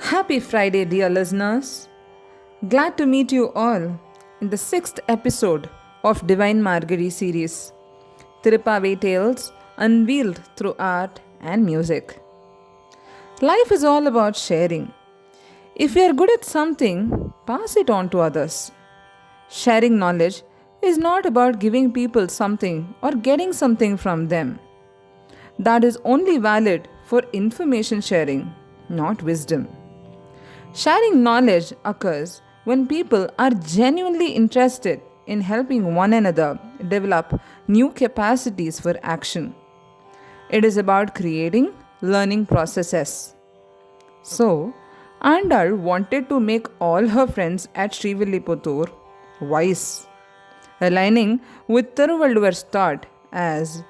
Happy Friday, dear listeners. Glad to meet you all in the sixth episode of Divine Margazhi series, Thiruppavai Tales Unveiled Through Art and Music. Life is all about sharing. If you are good at something, pass it on to others. Sharing knowledge is not about giving people something or getting something from them. That is only valid for information sharing, not wisdom. Sharing knowledge occurs when people are genuinely interested in helping one another develop new capacities for action. It is about creating learning processes. So, Andal wanted to make all her friends at Srivilliputtur wise, aligning with Thiruvalluvar's thought as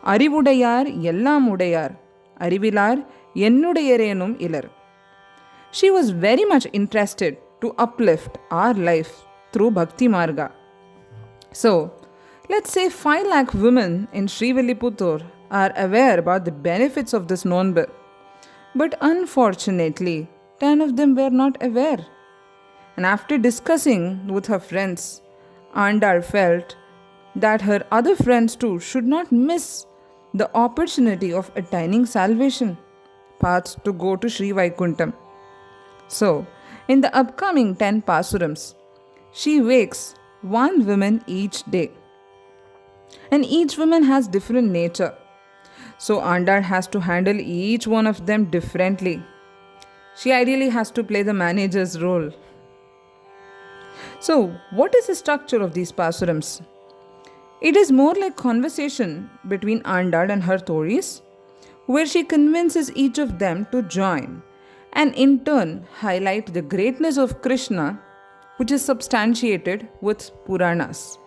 Arivudayar Ellam Udayar, Arivilar Ennudayareenum Ilar. She was very much interested to uplift our life through Bhakti Marga. So, let's say 5 lakh women in Srivilliputtur are aware about the benefits of this nonbe. But unfortunately, 10 of them were not aware. And after discussing with her friends, Andal felt that her other friends too should not miss the opportunity of attaining salvation, paths to go to Sri Vaikuntham. So, in the upcoming 10 Pasurams, she wakes one woman each day. And each woman has different nature. So, Andal has to handle each one of them differently. She ideally has to play the manager's role. So, what is the structure of these Pasurams? It is more like conversation between Andal and her Thoris, where she convinces each of them to join and in turn highlight the greatness of Krishna, which is substantiated with Puranas.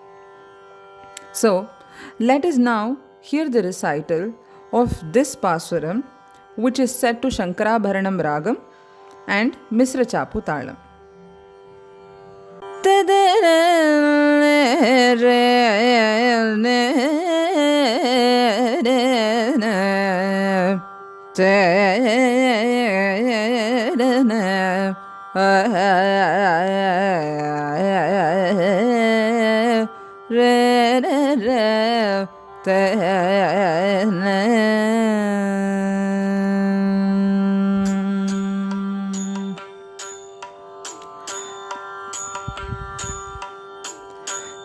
So, let us now hear the recital of this Pasuram, which is set to Shankarabharanam Ragam and Misra Chapu Talam.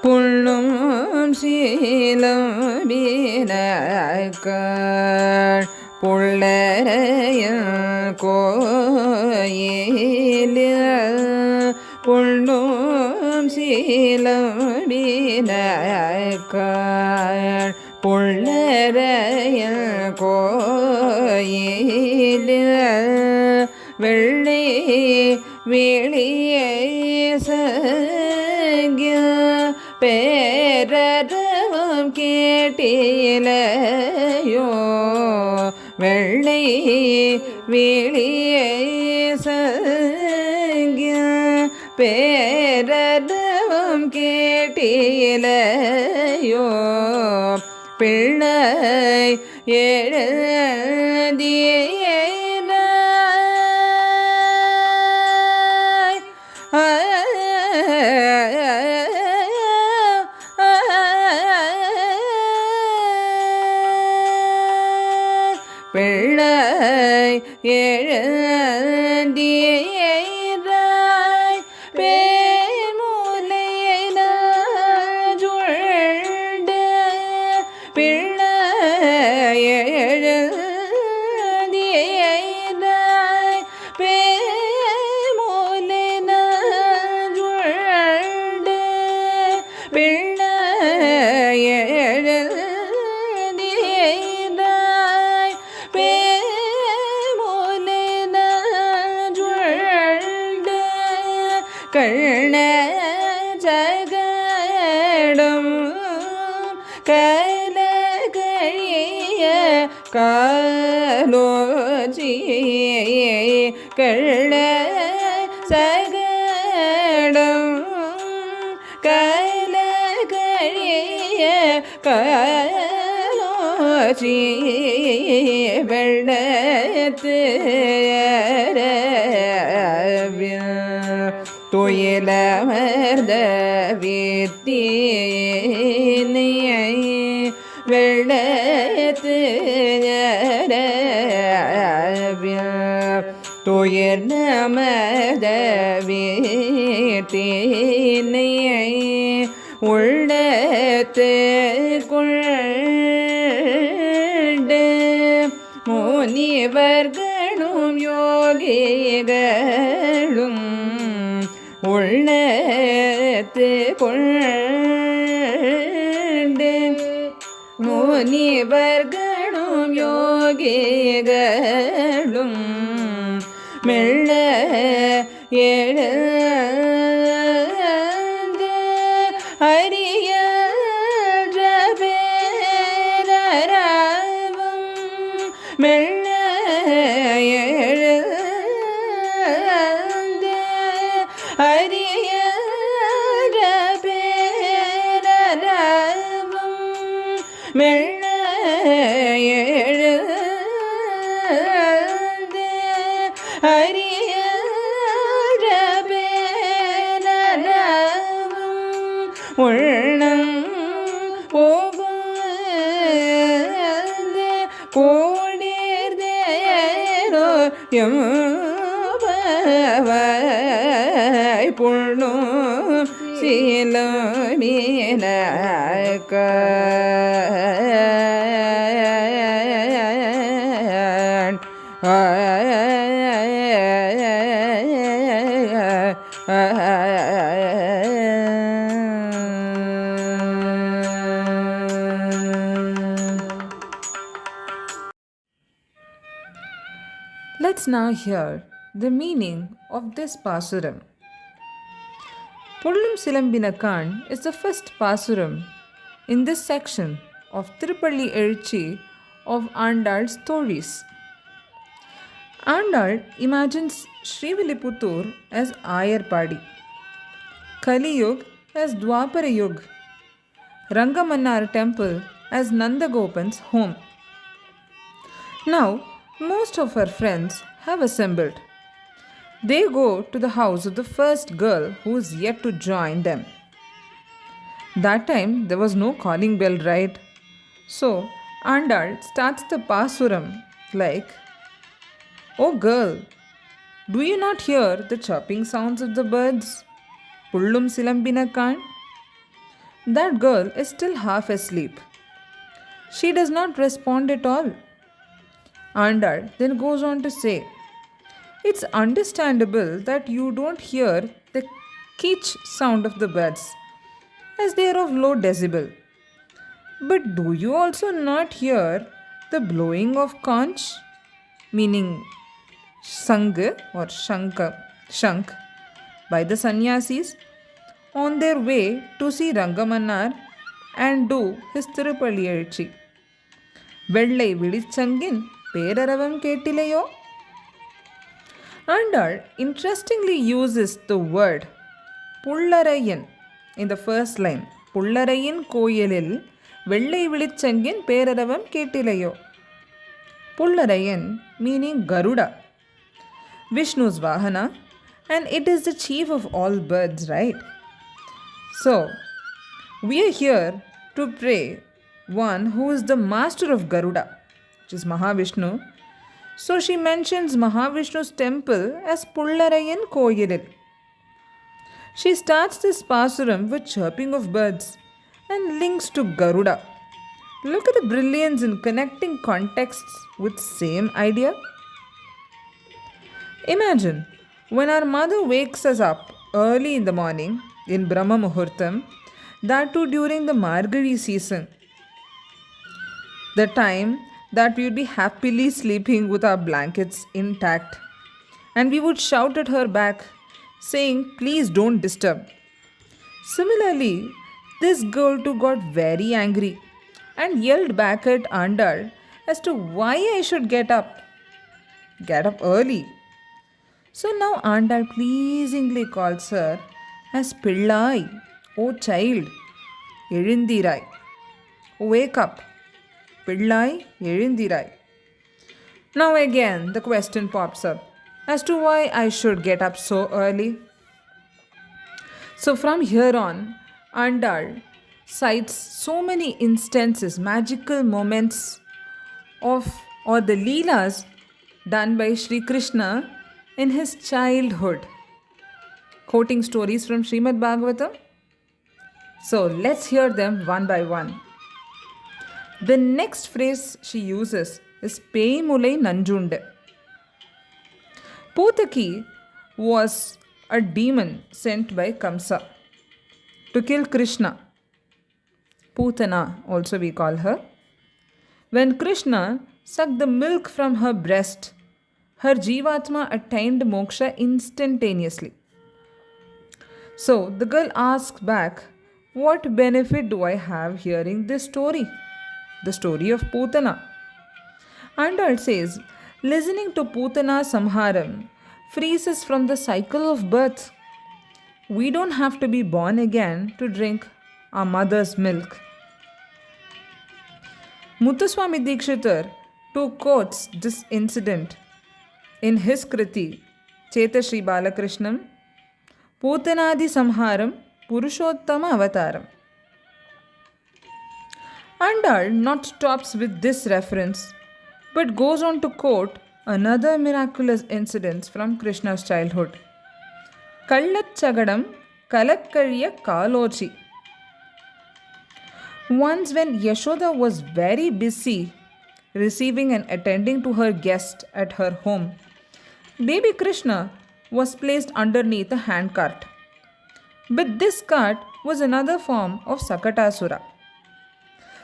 புள்ளும் சீலம் வீணாக்கள் புள்ளரையும் கோயிலில் புள்ளும் சீலம் வீணாக்கள் புள்ளரையும் கோயிலில் வெள்ளி வெளியே பேரவும் கேட்டிலையோ வெள்ளை வெளியே பேரவும் கேட்டிலையோ பிள்ளை எழுதிய பிள்ளை எழுந்தியராய் பேமுலையில ஜுழ்ந்து பிள்ளை எழுந்தியராய் பேமுலையில ஜுழ்ந்து பிள்ளை கண்ண ஜகடம் கலகழிய காலோச்சி கண்ண சகடம் கலகழிய காலோச்சி வெள்ள துயிலமர்ந்த வீத்தினை வெள்ளத்து துயர் நமத வீட்டினை உள்ளத்து கொண்டு முனிவர்களும் யோகிகளும் உள்ளத்து கொண்டு முனிவர்களும் யோகிகளும் மெல்ல எழுந்து அரிய பேரவும் மெல்ல எழுந்து அரிய பேரவும் மெல்ல எழுந்து அரிய பேரவும் உள்ளம் போகுந்து கோடிர்தேரோ எம்பவாய் புள்ளும் சீலமீனக்க Let's now hear the meaning of this pasuram. Pullum Silambinakan is the first pasuram in this section of Tirupalli Ezhuchi of Andal's stories. Andal imagines Srivilliputtooru as Ayarpadi, Kali Yug as Dwapara Yug, Rangamannar temple as Nandagopan's home. Now, most of her friends have assembled. They go to the house of the first girl who is yet to join them. That time there was no calling bell, right? So, Andal starts the pasuram like, "Oh girl, do you not hear the chirping sounds of the birds? Pullum Silambinakan?" That girl is still half asleep. She does not respond at all. Andal then goes on to say, "It's understandable that you don't hear the kitch sound of the birds, as they are of low decibel. But do you also not hear the blowing of conch, meaning sang or shank, by the sannyasis on their way to see Rangamannar and do his Tirupalli Ezhuchi? Vellai Vidichangin Peraravam Kettilayo?" Andal interestingly uses the word Pullarayan in the first line. Pullarayan Koyalil Vellai Vidichangin Peraravam Kettilayo. Pullarayan meaning Garuda, Vishnu's Vahana, and it is the chief of all birds, right? So, we are here to pray one who is the master of Garuda, which is Mahavishnu. So she mentions Mahavishnu's temple as Pullarayan Koyilil. She starts this pasuram with chirping of birds and links to Garuda. Look at the brilliance in connecting contexts with same idea. Imagine when our mother wakes us up early in the morning in Brahma Muhurtam, that too during the Margazhi season, the time that we would be happily sleeping with our blankets intact, and we would shout at her back saying, "Please don't disturb." Similarly, this girl too got very angry and yelled back at Andal as to why I should get up early. So now Andal pleasingly calls her as Pillai, "O child, Elindirai, wake up, Pillai, Elindirai." Now again, the question pops up as to why I should get up so early. So from here on, Andal cites so many instances, magical moments of or the leelas done by Sri Krishna in his childhood, quoting stories from Srimad Bhagavatam. So let's hear them one by one. The next phrase she uses is Peimulai Nanjunde. Putaki was a demon sent by Kamsa to kill Krishna. Putana, also we call her. When Krishna sucked the milk from her breast, her Jivatma attained moksha instantaneously. So the girl asks back, what benefit do I have hearing this story? The story of Putana. Andal says, listening to Putana Samharam frees us from the cycle of birth. We don't have to be born again to drink our mother's milk. Muthuswami Dikshitar too quotes this incident in his Kriti, Cheta Sri Balakrishnam, Putanadi Samharam, Purushottama Avataram. Andal not stops with this reference, but goes on to quote another miraculous incident from Krishna's childhood. Kallat Chagadam Kalakkaliya Kalochi. Once, when Yashoda was very busy receiving and attending to her guest at her home, baby Krishna was placed underneath a handcart. But this cart was another form of Sakatasura.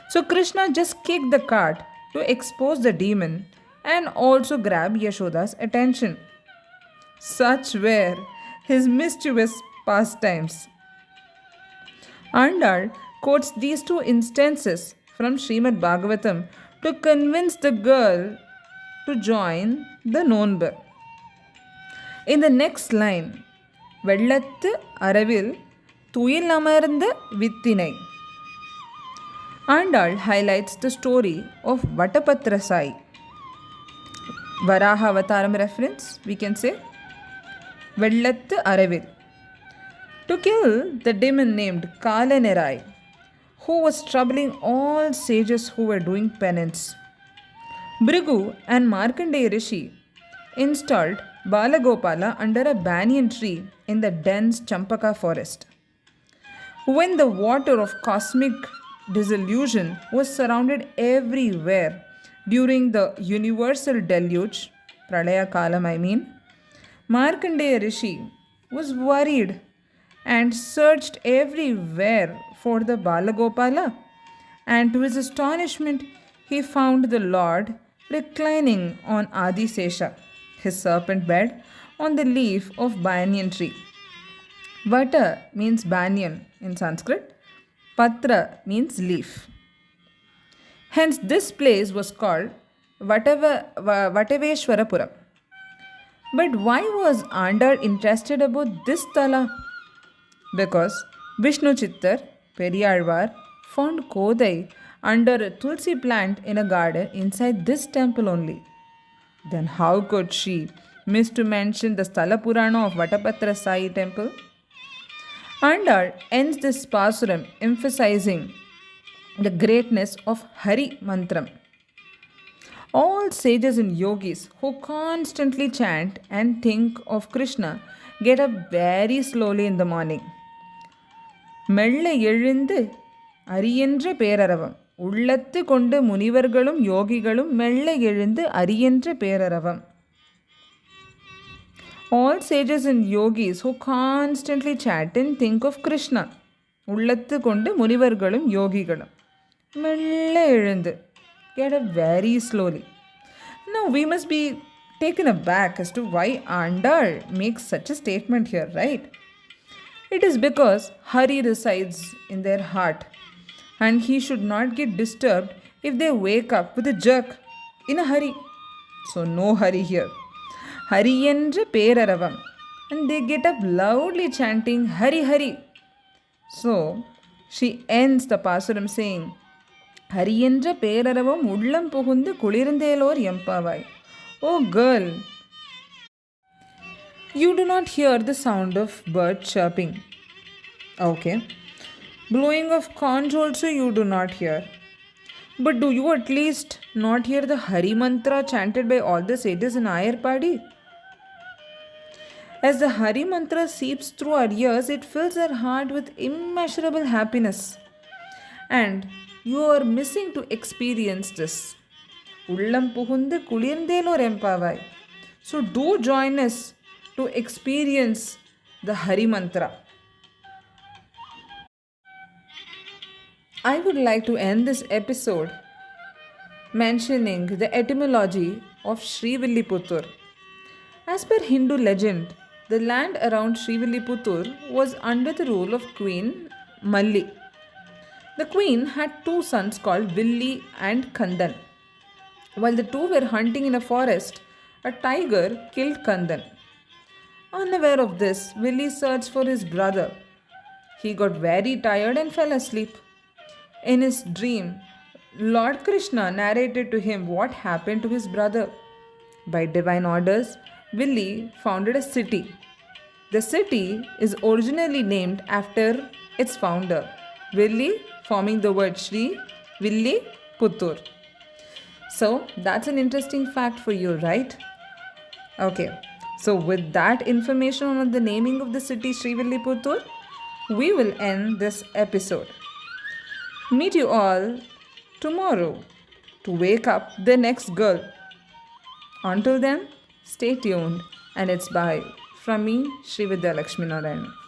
So Krishna just kicked the cart to expose the demon and also grab Yashoda's attention. Such were his mischievous pastimes. Andal quotes these two instances from Srimad Bhagavatam to convince the girl to join the Nonbu. In the next line, Vellattu Aravil Tuyil Amarந்த Vittinai. Andal highlights the story of Vatapatra Sai. Varaha Avataram reference, we can say. Vellattu Aravil. To kill the demon named Kalanerai, who was troubling all sages who were doing penance. Bhrigu and Markandeya Rishi installed Balagopala under a banyan tree in the dense Champaka forest. When the water of cosmic dissolution was surrounded everywhere during the universal deluge, Pralaya Kalam I mean, Markandeya Rishi was worried and searched everywhere for the Balagopala, and to his astonishment he found the Lord reclining on Adi Sesha, his serpent bed, on the leaf of banyan tree. Vata means banyan in Sanskrit, Patra means leaf. Hence this place was called Vataveshwarapuram. But why was Andal interested about this tala? Because Vishnu Chittar, Periyalvar, found Kodai under a tulsi plant in a garden inside this temple only. Then how could she miss to mention the Sthala Purana of Vatapatra Sai temple? Andal ends this pasuram emphasizing the greatness of Hari Mantram. All sages and yogis who constantly chant and think of Krishna get up very slowly in the morning. மெல்ல எழுந்து அரியென்ற பேரரவம் உள்ளத்து கொண்டு முனிவர்களும் யோகிகளும் மெல்ல எழுந்து அரியென்ற பேரரவம். All sages and yogis who constantly chant and think of Krishna, உள்ளத்து கொண்டு முனிவர்களும் யோகிகளும் மெல்ல எழுந்து, get up very slowly. Now we must be taken aback as to why Andal makes such a statement here, right? It is because Hari resides in their heart and he should not get disturbed if they wake up with a jerk in a hurry. So no hurry here. Hari endra peraravam. And they get up loudly chanting Hari Hari. So she ends the pasuram saying, Hari endra peraravam ullam pugundu kulirundelor yempavai. Oh, girl, you do not hear the sound of bird chirping. Okay. Blowing of conch also you do not hear. But do you at least not hear the Hari Mantra chanted by all the sages in Ayar? As the Hari Mantra seeps through our ears, it fills our heart with immeasurable happiness. And you are missing to experience this. உள்ளம் புகுந்து குளிர்ந்தேலோர் எம்பாவாய். So do join us to experience the Hari Mantra. I would like to end this episode mentioning the etymology of Srivilliputtur. As per Hindu legend, the land around Srivilliputtur was under the rule of Queen Malli. The queen had two sons called Villi and Kandan. While the two were hunting in a forest, a tiger killed Kandan. Unaware of this, Villi searched for his brother. He got very tired and fell asleep. In his dream, Lord Krishna narrated to him what happened to his brother. By divine orders, Villi founded a city. The city is originally named after its founder, Villi, forming the word Shri, Villi, Puttur. So that's an interesting fact for you, right? Okay, so with that information on the naming of the city Srivilliputtur, we will end this episode. Meet you all tomorrow to wake up the next girl. Until then, stay tuned, and it's bye from me, Srividhya Lakshminarayanan.